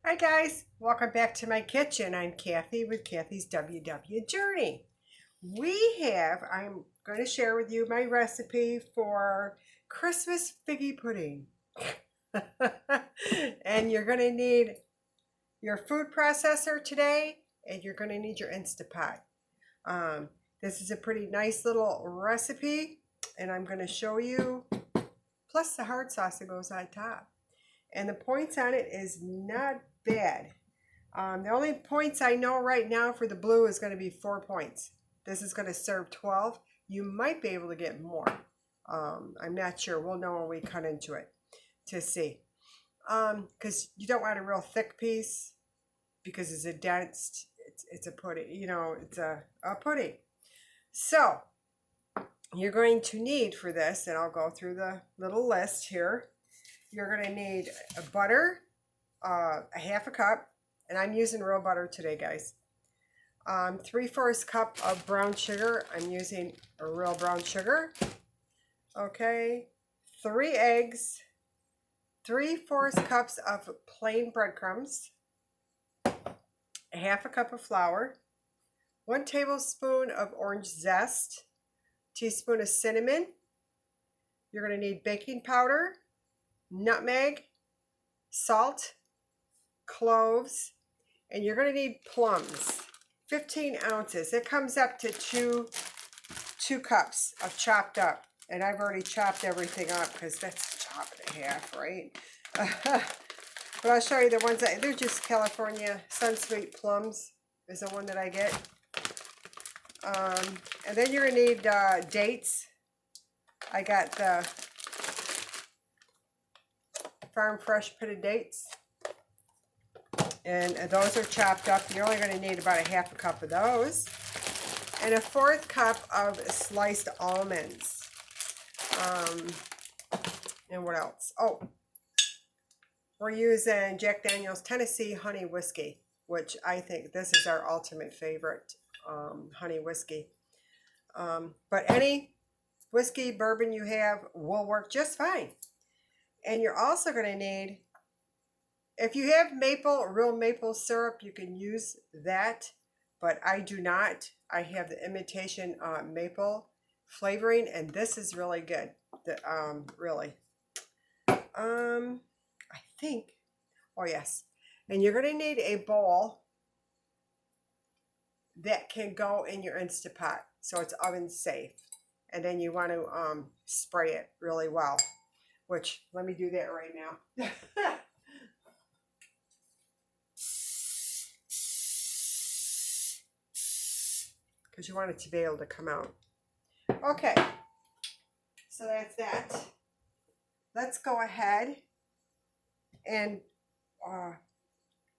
Hi guys, welcome back to my kitchen. I'm Kathy with Kathy's WW Journey. I'm going to share with you my recipe for Christmas figgy pudding. And you're going to need your food processor today, and you're going to need your Instapot. This is a pretty nice little recipe, and I'm going to show you, plus the hard sauce that goes on top. And the points on it is not bad. The only points I know right now for the blue is going to be 4 points. This is going to serve 12. You might be able to get more. I'm not sure. We'll know when we cut into it to see. Because you don't want a real thick piece because it's a dense, it's a pudding, it's a pudding. So you're going to need for this, and I'll go through the little list here. You're going to need a butter, a half a cup, and I'm using real butter today, guys. 3/4 cup of brown sugar. I'm using a real brown sugar. Okay, 3 eggs, 3/4 cups of plain breadcrumbs, a half a cup of flour, 1 tablespoon of orange zest, teaspoon of cinnamon. You're going to need baking powder, nutmeg, salt, cloves, and you're going to need plums, 15 ounces. It comes up to two cups of chopped up, and I've already chopped everything up because that's chopped in half, right? But I'll show you the ones they're just California Sunsweet plums is the one that I get. And then you're going to need dates. I got the Farm Fresh pitted dates, and those are chopped up. You're only going to need about a half a cup of those, and a 1/4 cup of sliced almonds. And what else? Oh, we're using Jack Daniel's Tennessee honey whiskey, which I think this is our ultimate favorite honey whiskey. But any whiskey, bourbon you have will work just fine. And you're also going to need, if you have real maple syrup, you can use that, but I do not. I have the imitation maple flavoring, and this is really good. Really. I think, oh yes. And you're going to need a bowl that can go in your Instapot, so it's oven safe. And then you want to spray it really well. Which, let me do that right now. Because you want it to be able to come out. Okay, so that's that. Let's go ahead and,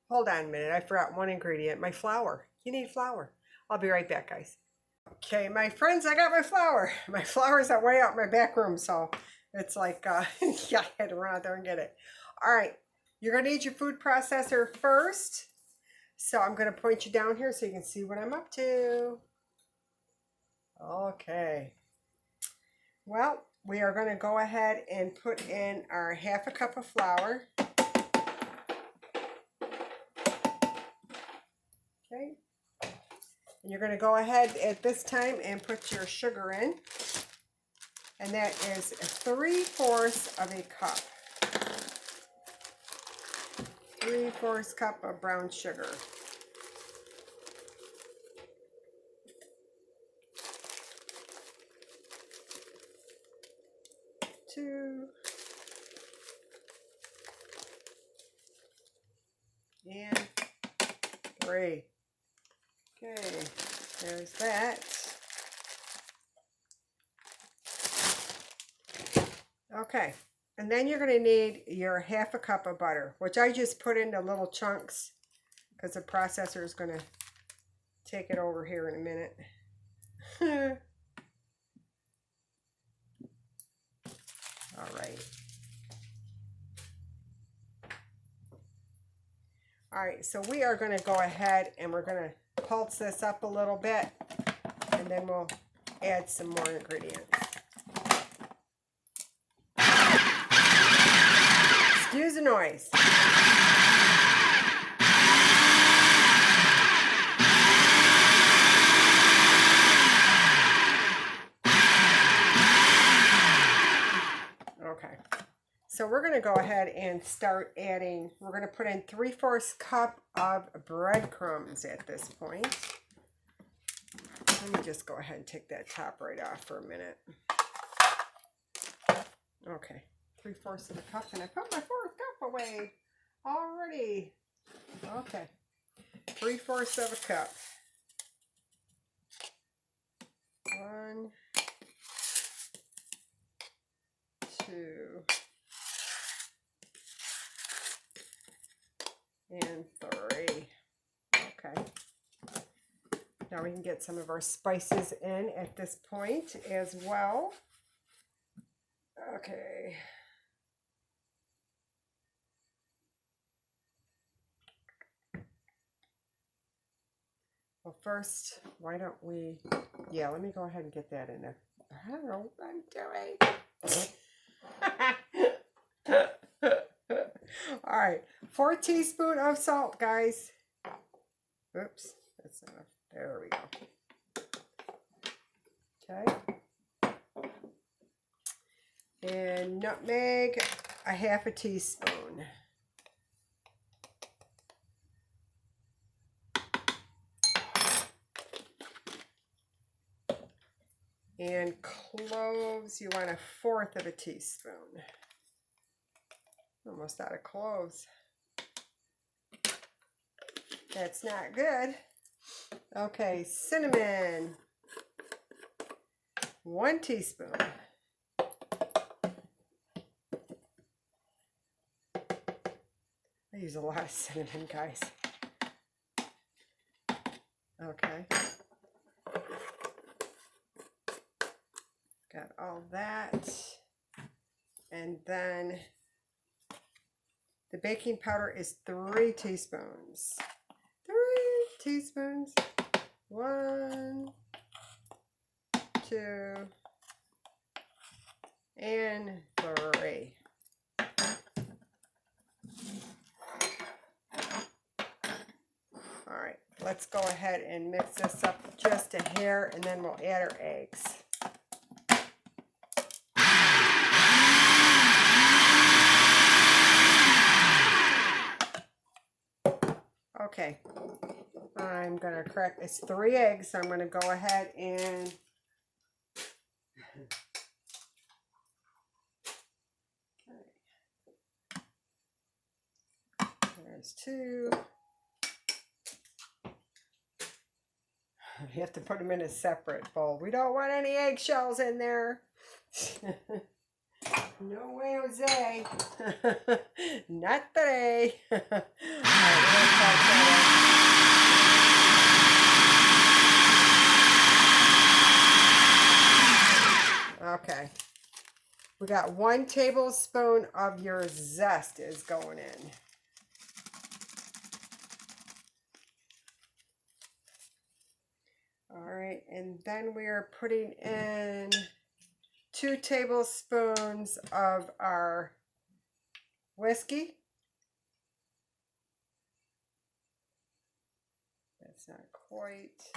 hold on a minute. I forgot one ingredient, my flour. You need flour. I'll be right back, guys. Okay, my friends, I got my flour. My flour is way out in my back room, so it's like, yeah, I had to run out there and get it. All right, you're going to need your food processor first. So I'm going to point you down here so you can see what I'm up to. Okay. Well, we are going to go ahead and put in our half a cup of flour. Okay. And you're going to go ahead at this time and put your sugar in. And that is 3/4 of a cup. 3/4 cup of brown sugar. Two. And 3. Okay, there's that. Okay, and then you're going to need your half a cup of butter, which I just put into little chunks because the processor is going to take it over here in a minute. All right. All right, so we are going to go ahead and we're going to pulse this up a little bit, and then we'll add some more ingredients. Excuse the noise. So we're going to go ahead and start adding, we're going to put in 3/4 cup of breadcrumbs at this point. Let me just go ahead and take that top right off for a minute. Okay, 3/4 of a cup, and I put my 4th cup away already. Okay, 3/4 of a cup. 1, 2, and 3. Okay. Now we can get some of our spices in at this point as well. Okay. Well, first, why don't we, yeah, let me go ahead and get that in there. I don't know what I'm doing. All right, 4 teaspoons of salt, guys. Oops, that's not, there we go. Okay. And nutmeg, a 1/2 teaspoon. And cloves, you want a 1/4 teaspoon. Almost out of cloves. That's not good. Okay, cinnamon, 1 teaspoon. I use a lot of cinnamon, guys. Okay. Got all that. And then the baking powder is 3 teaspoons. 3 teaspoons. 1, 2, and 3. All right, let's go ahead and mix this up just a hair, and then we'll add our eggs. Okay, I'm gonna crack, it's 3 eggs, so I'm gonna go ahead and there's 2. You have to put them in a separate bowl. We don't want any eggshells in there. No way, Jose. Not today. All right, okay. We got 1 tablespoon of your zest is going in. All right, and then we are putting in 2 tablespoons of our whiskey. That's not quite.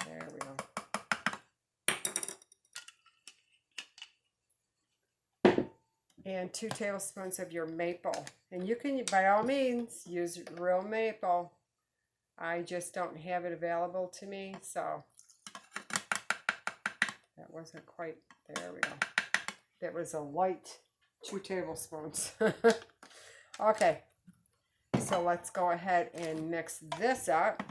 There we go. And 2 tablespoons of your maple. And you can, by all means, use real maple. I just don't have it available to me, so that wasn't quite, there we go. That was a light 2 tablespoons. Okay, so let's go ahead and mix this up.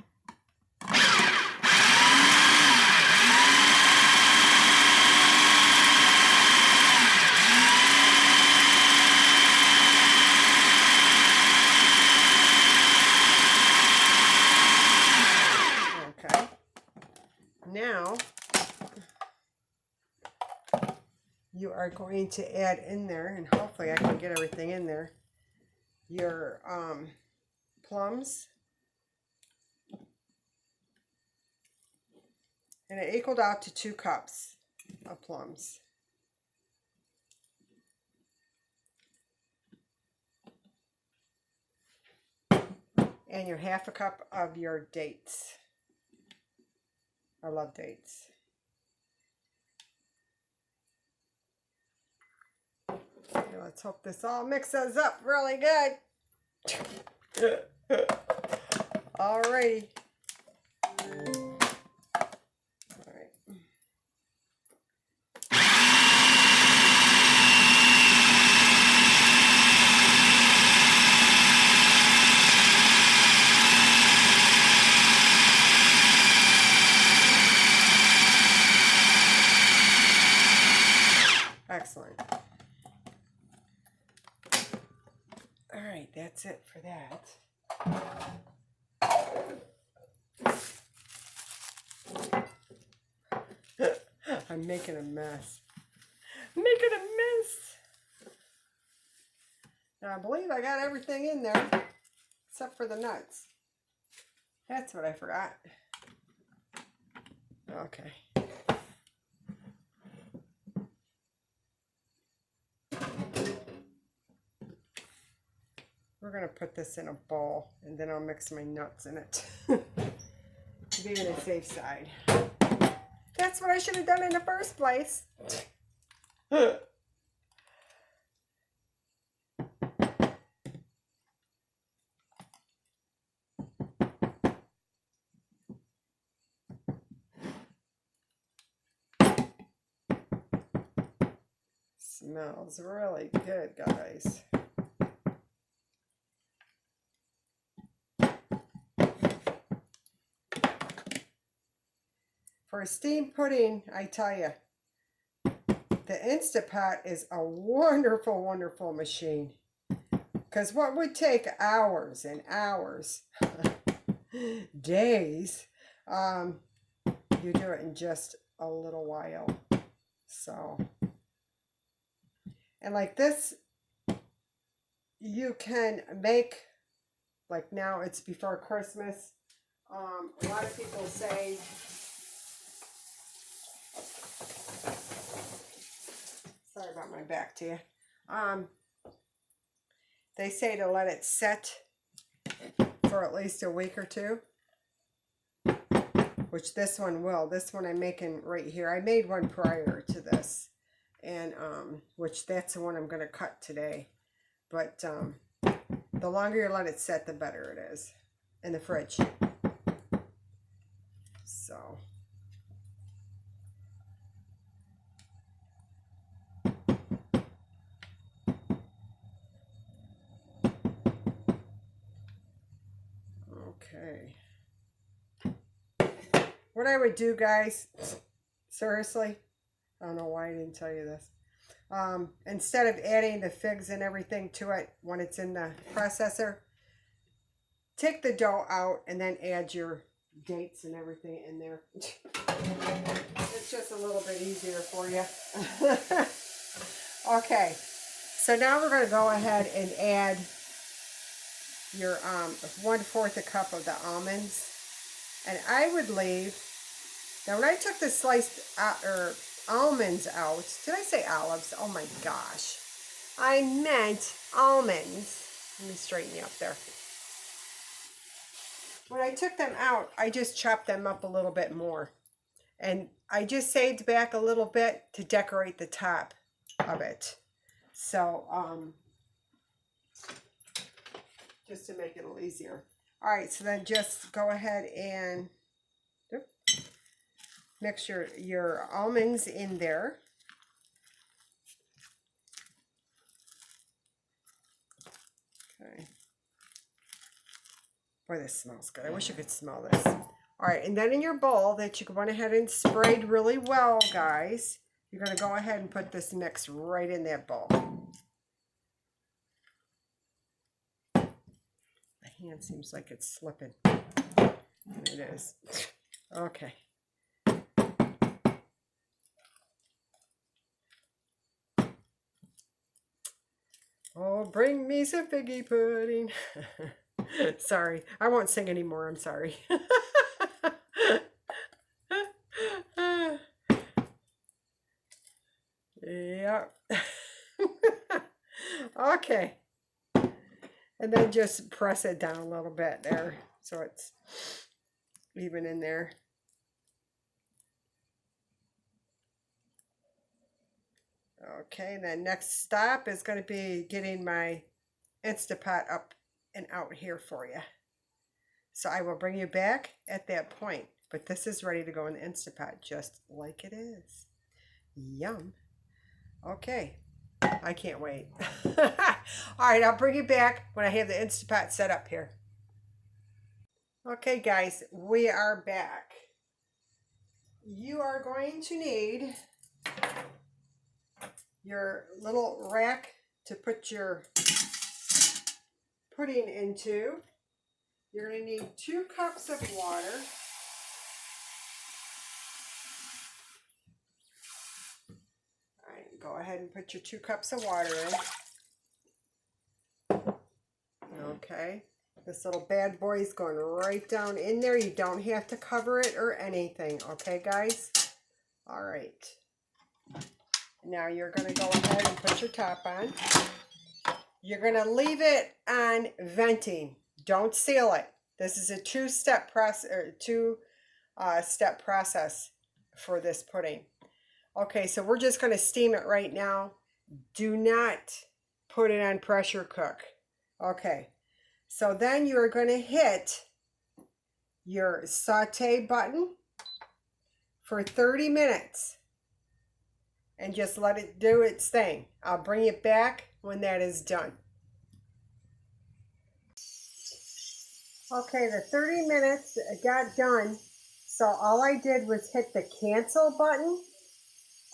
Now, you are going to add in there, and hopefully I can get everything in there, your plums. And it equaled out to 2 cups of plums. And your 1/2 cup of your dates. I love dates. let's hope this all mixes up really good. Alrighty. Excellent. All right, that's it for that. I'm making a mess. Making a mess. Now, I believe I got everything in there except for the nuts. That's what I forgot. Okay. We're going to put this in a bowl, and then I'll mix my nuts in it to be on the safe side. That's what I should have done in the first place. Smells really good, guys. For a steamed pudding, I tell you, the Instapot is a wonderful, wonderful machine. Because what would take hours and hours, days, you do it in just a little while. So, and like this, you can make, like now it's before Christmas. A lot of people say, sorry about my back to you. They say to let it set for at least a week or two, which this one will. This one I'm making right here. I made one prior to this, and which that's the one I'm going to cut today. But the longer you let it set, the better it is in the fridge. So. Okay. What I would do, guys, seriously, I don't know why I didn't tell you this. Instead of adding the figs and everything to it when it's in the processor, take the dough out and then add your dates and everything in there. It's just a little bit easier for you. Okay, so now we're going to go ahead and add your 1/4 a cup of the almonds. And I would leave, now when I took the sliced almonds out, did I say olives? Oh my gosh. I meant almonds. Let me straighten you up there. When I took them out, I just chopped them up a little bit more. And I just saved back a little bit to decorate the top of it. So, just to make it a little easier. All right, so then just go ahead and mix your almonds in there. Okay. Boy, this smells good. I wish you could smell this. All right, and then in your bowl that you went ahead and sprayed really well, guys, you're going to go ahead and put this mix right in that bowl. My hand seems like it's slipping. And it is. Okay. Oh, bring me some figgy pudding. Sorry, I won't sing anymore. I'm sorry. Yeah. Okay. And then just press it down a little bit there so it's even in there. Okay, and then next stop is going to be getting my Instapot up and out here for you. So I will bring you back at that point. But this is ready to go in the Instapot just like it is. Yum. Okay, I can't wait. All right, I'll bring you back when I have the Instapot set up here. Okay, guys, we are back. You are going to need your little rack to put your pudding into. You're going to need 2 cups of water. All right, go ahead and put your 2 cups of water in. Okay, this little bad boy is going right down in there. You don't have to cover it or anything. Okay, guys? All right. Now you're going to go ahead and put your top on. You're going to leave it on venting. Don't seal it. This is a two-step process for this pudding. Okay, so we're just going to steam it right now. Do not put it on pressure cook. Okay, so then you're going to hit your saute button for 30 minutes and just let it do its thing. I'll bring it back when that is done. Okay, the 30 minutes got done, so all I did was hit the cancel button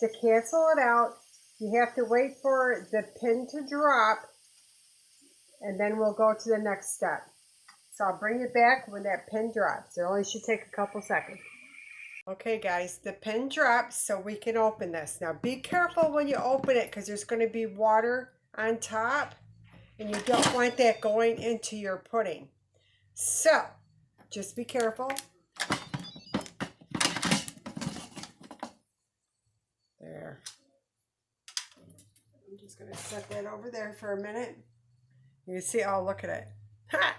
to cancel it out. You have to wait for the pin to drop, and then we'll go to the next step. So I'll bring it back when that pin drops. It only should take a couple seconds. Okay, guys, the pin drops, so we can open this. Now, be careful when you open it because there's going to be water on top, and you don't want that going into your pudding. So, just be careful. There. I'm just going to set that over there for a minute. You can see, oh, look at it. Ha!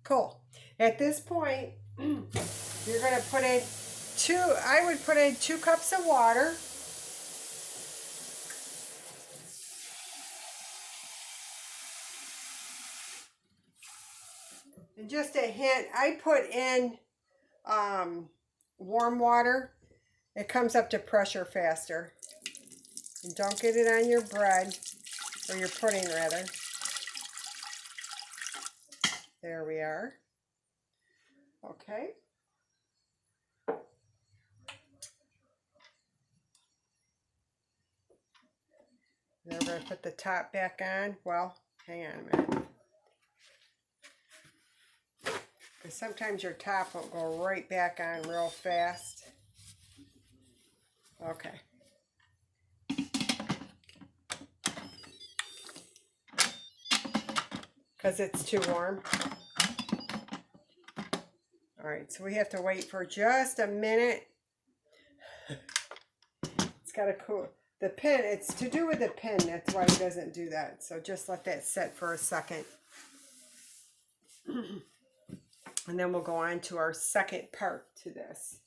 Cool. At this point, you're going to put in I would put in 2 cups of water. And just a hint, I put in warm water. It comes up to pressure faster. And don't get it on your bread, or your pudding rather. There we are. Okay. Then we're going to put the top back on. Well, hang on a minute. Because sometimes your top will go right back on real fast. Okay. Because it's too warm. All right, so we have to wait for just a minute. It's got to cool. The pin, it's to do with the pin. That's why it doesn't do that. So just let that set for a second. And then we'll go on to our second part to this.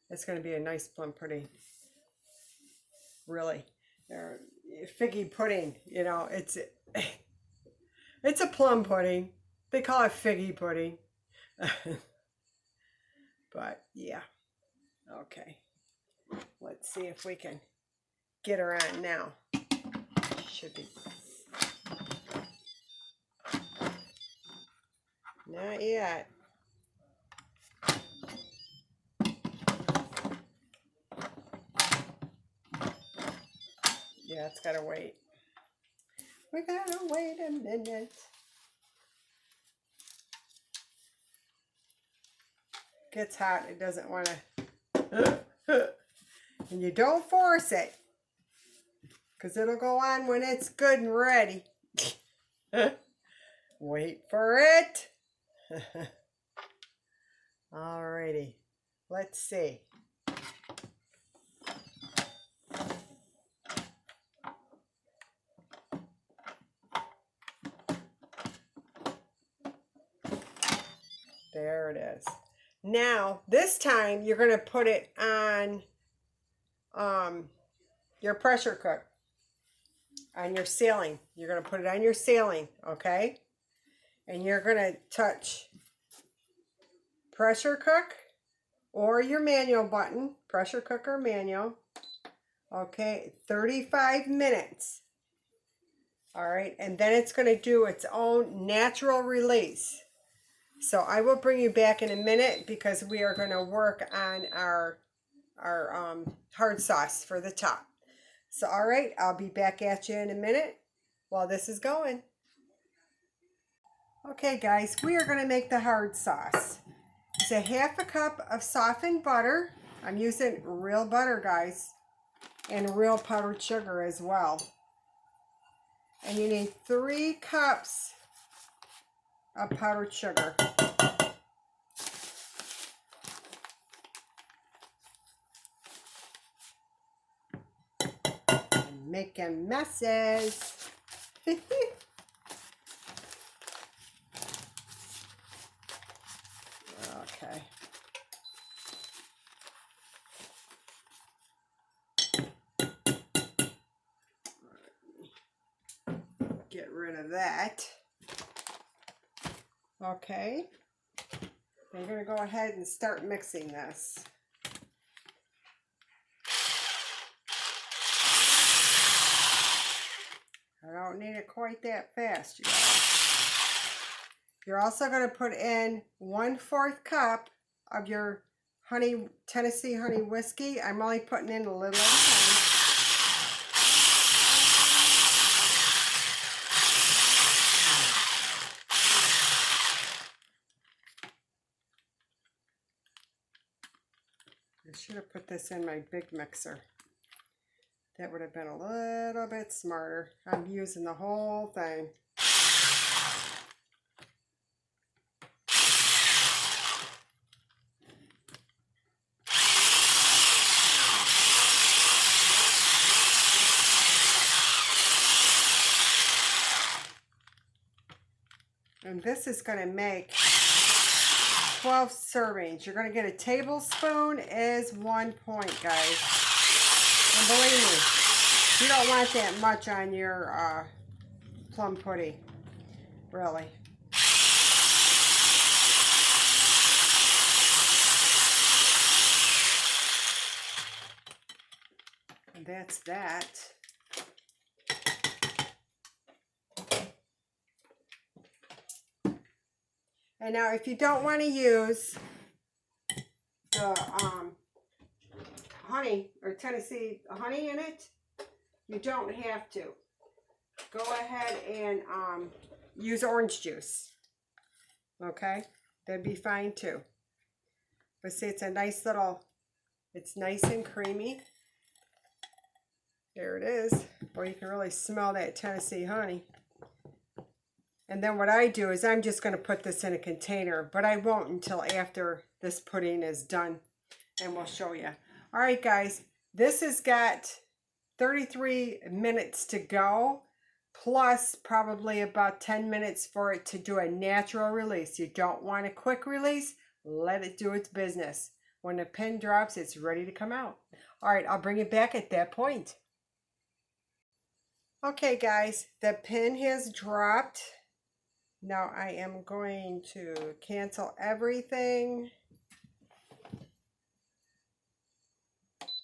It's going to be a nice plum pudding. Really. Figgy pudding, you know, it's a plum pudding. They call it figgy pudding. But yeah. Okay. Let's see if we can get her on now. Should be. Not yet. Yeah, it's gotta wait. We gotta wait a minute. Gets hot, it doesn't want to. And you don't force it, because it'll go on when it's good and ready. Wait for it. Alrighty, let's see. There it is. Now, this time you're going to put it on your pressure cook, on your ceiling. You're going to put it on your ceiling, okay? And you're going to touch pressure cook or your manual button, pressure cook or manual, okay, 35 minutes. All right, and then it's going to do its own natural release. So I will bring you back in a minute because we are going to work on our hard sauce for the top. So all right, I'll be back at you in a minute while this is going. Okay guys, we are going to make the hard sauce. It's a half a cup of softened butter. I'm using real butter, guys, and real powdered sugar as well. And you need 3 cups of powdered sugar. I'm making messes. Okay. Get rid of that. Okay. Now you're going to go ahead and start mixing this. I don't need it quite that fast, you guys. You're also going to put in 1/4 cup of your honey, Tennessee honey whiskey. I'm only putting in a little at a time. I should have put this in my big mixer. That would have been a little bit smarter. I'm using the whole thing. And this is going to make 12 servings. You're going to get a tablespoon is 1 point, guys. And believe me, you don't want that much on your plum pudding, really. And that's that. And now if you don't want to use the honey or Tennessee honey in it, you don't have to. Go ahead and use orange juice. Okay? That'd be fine too. But see, it's a nice little, it's nice and creamy. There it is. Boy, you can really smell that Tennessee honey. And then what I do is I'm just going to put this in a container, but I won't until after this pudding is done, and we'll show you. All right, guys, this has got 33 minutes to go, plus probably about 10 minutes for it to do a natural release. You don't want a quick release. Let it do its business. When the pin drops, it's ready to come out. All right, I'll bring it back at that point. Okay, guys, the pin has dropped. Now I am going to cancel everything.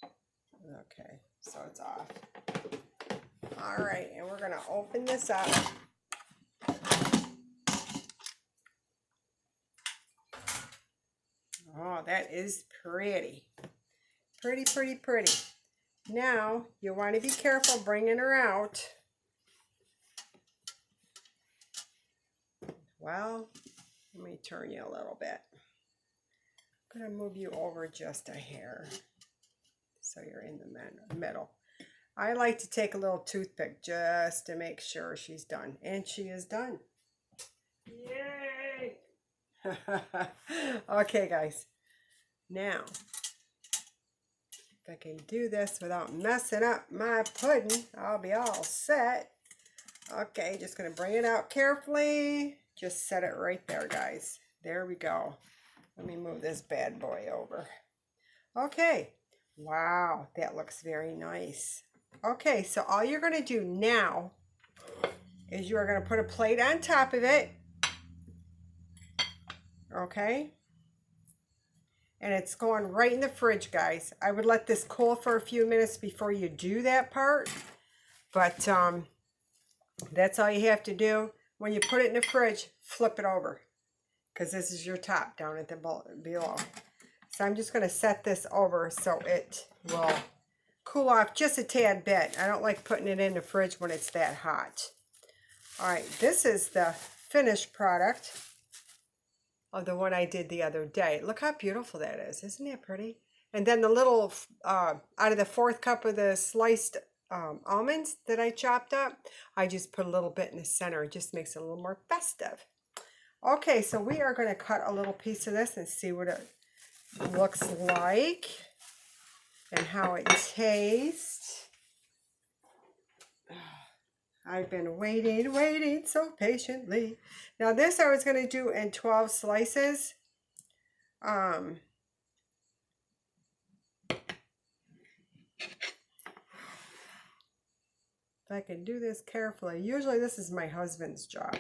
Okay, so it's off. All right, and we're going to open this up. Oh, that is pretty. Pretty, pretty, pretty. Now, you want to be careful bringing her out. Well, let me turn you a little bit. I'm going to move you over just a hair so you're in the middle. I like to take a little toothpick just to make sure she's done. And she is done. Yay! Okay, guys. Now, if I can do this without messing up my pudding, I'll be all set. Okay, just going to bring it out carefully. Just set it right there, guys. There we go. Let me move this bad boy over. Okay. Wow, that looks very nice. Okay, so all you're going to do now is you are going to put a plate on top of it. Okay. And it's going right in the fridge, guys. I would let this cool for a few minutes before you do that part. But that's all you have to do. When you put it in the fridge, flip it over, because this is your top down at the below. So I'm just going to set this over so it will cool off just a tad bit. I don't like putting it in the fridge when it's that hot. All right, this is the finished product of the one I did the other day. Look how beautiful that is. Isn't that pretty? And then the little, out of the 4th cup of the sliced almonds that I chopped up, I just put a little bit in the center. It just makes it a little more festive. Okay, so we are going to cut a little piece of this and see what it looks like and how it tastes. I've been waiting so patiently. Now this I was going to do in 12 slices. If I can do this carefully. Usually this is my husband's job.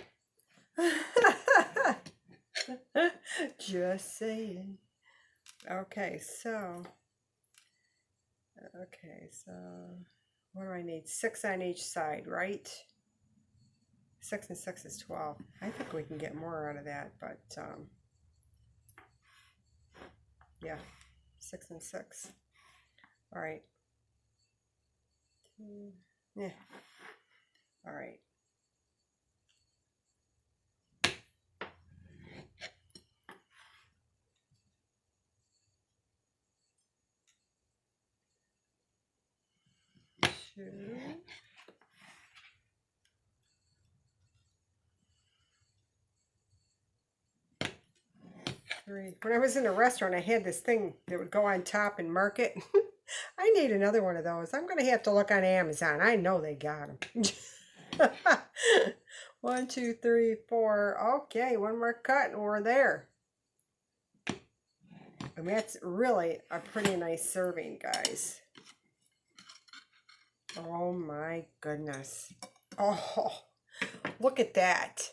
Just saying. Okay, so what do I need? 6 on each side, right? 6 and 6 is 12. I think we can get more out of that, but yeah, 6 and 6. All right. Yeah. All right. Two. 3. When I was in a restaurant, I had this thing that would go on top and mark it. I need another one of those. I'm going to have to look on Amazon. I know they got them. 1, 2, 3, 4. Okay, one more cut and we're there. And that's really a pretty nice serving, guys. Oh my goodness. Oh, look at that.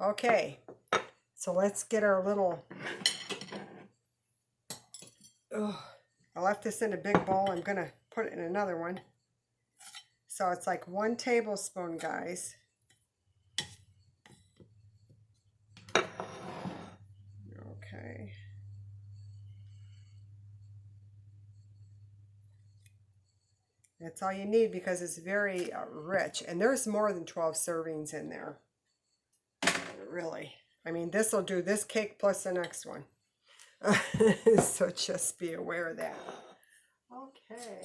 Okay, so let's get our little... I left this in a big bowl. I'm going to put it in another one. So it's like 1 tablespoon, guys. Okay. That's all you need because it's very rich. And there's more than 12 servings in there. Really. I mean, this will do this cake plus the next one. So just be aware of that. Okay.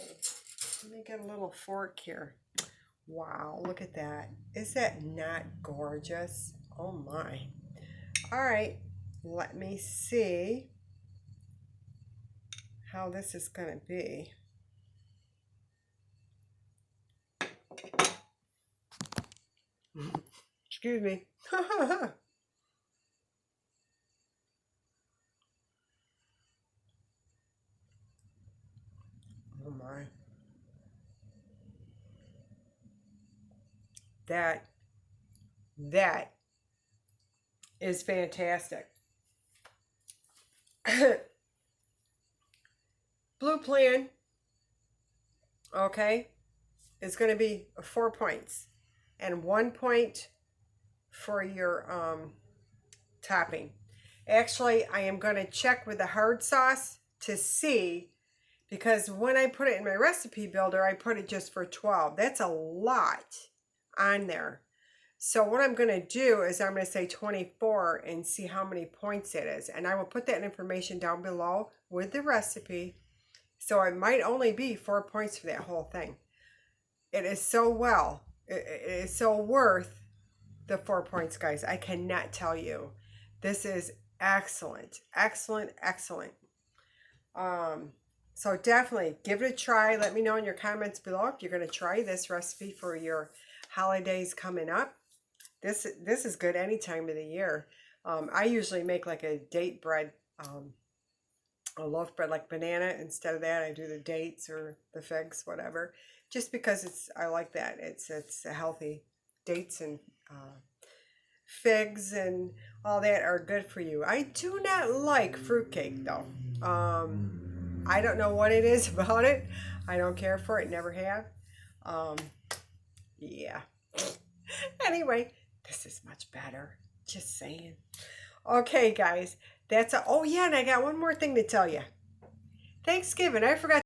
Let me get a little fork here. Wow, look at that. Is that not gorgeous? Oh my. All right. Let me see how this is going to be. Excuse me. Oh my. That is fantastic. Blue plan, okay, is going to be 4 points and 1 point for your topping. Actually, I am going to check with the hard sauce to see, because when I put it in my recipe builder, I put it just for 12. That's a lot on there. So what I'm going to do is I'm going to say 24 and see how many points it is. And I will put that information down below with the recipe. So it might only be 4 points for that whole thing. It is so it is so worth the 4 points, guys. I cannot tell you. This is excellent, excellent, excellent. So definitely give it a try. Let me know in your comments below if you're going to try this recipe for your holidays coming up. This is good any time of the year. I usually make like a date bread a loaf bread like banana. Instead of that, I do the dates or the figs, whatever. Just because I like that. It's a healthy. Dates and figs and all that are good for you. I do not like fruitcake though. I don't know what it is about it. I don't care for it. Never have. Um, yeah. Anyway, this is much better. Just saying. Okay, guys. Oh yeah, and I got one more thing to tell you. Thanksgiving. I forgot